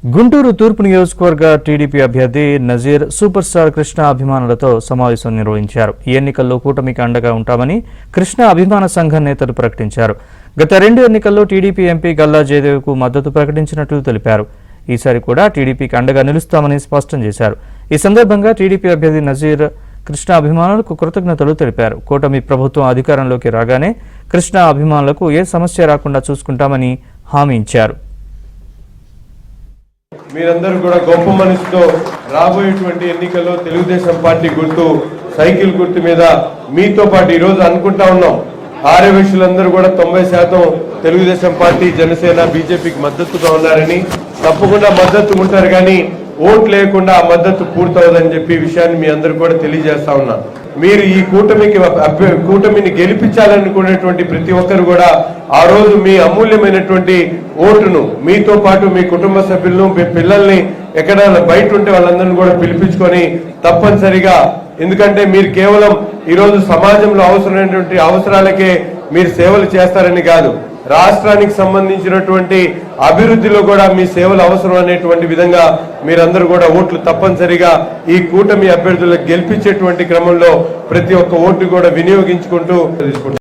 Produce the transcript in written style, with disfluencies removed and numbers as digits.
గుంటూరు తూర్పు నియోజకవర్గ టీడీపీ అభ్యర్థి నజీర్ సూపర్ స్టార్ కృష్ణ అభిమానులతో సమావేశం నిర్వహించారు. ఈ ఎన్నికల్లో కూటమికి అండగా ఉంటామని కృష్ణ అభిమాన సంఘం నేతలు ప్రకటించారు. గత 2 ఎన్నికల్లో టీడీపీ ఎంపీ గల్లా జయదేవ్కు మద్దతు ప్రకటించినట్లు తెలిపారు. ఈసారి కూడా టీడీపీకి అండగా నిలుస్తామని స్పష్టం చేశారు. ఈ సందర్భంగా టీడీపీ అభ్యర్థి నజీర్ కృష్ణ అభిమానులకు కృతజ్ఞతలు తెలిపారు. కూటమి ప్రభుత్వం అధికారంలోకి రాగానే కృష్ణ అభిమానులకు ఏ సమస్య రాకుండా చూసుకుంటామని హామీ ఇచ్చారు. మీరందరూ కూడా గొప్ప మనసుతో రాబోయేటువంటి ఎన్నికల్లో తెలుగుదేశం పార్టీ గుర్తు సైకిల్ గుర్తు మీద మీతో పాటు ఈరోజు అనుకుంటా ఉన్నాం. ఆర్యవేశులందరూ కూడా 90% తెలుగుదేశం పార్టీ, జనసేన, బీజేపీకి మద్దతుగా ఉన్నారని, తప్పకుండా మద్దతు ఉంటారు, కానీ ఓట్ లేకుండా ఆ మద్దతు పూర్తవుదని చెప్పి విషయాన్ని మీ అందరూ కూడా తెలియజేస్తా ఉన్నా. మీరు ఈ కూటమిని గెలిపించాలనుకునేటువంటి ప్రతి ఒక్కరు కూడా ఆ రోజు మీ అమూల్యమైనటువంటి ఓటును మీతో పాటు మీ కుటుంబ సభ్యులను, మీ పిల్లల్ని ఎక్కడైనా బయట ఉంటే వాళ్ళందరినీ కూడా పిలిపించుకొని తప్పనిసరిగా, ఎందుకంటే మీరు కేవలం ఈరోజు సమాజంలో అవసరమైనటువంటి అవసరాలకే మీరు సేవలు చేస్తారని కాదు, రాష్ట్రానికి సంబంధించినటువంటి అభివృద్ధిలో కూడా మీ సేవలు అవసరం అనేటువంటి విధంగా మీరందరూ కూడా ఓట్లు తప్పనిసరిగా ఈ కూటమి అభ్యర్థులకు గెలిపించేటువంటి క్రమంలో ప్రతి ఒక్క ఓటు కూడా వినియోగించుకుంటూ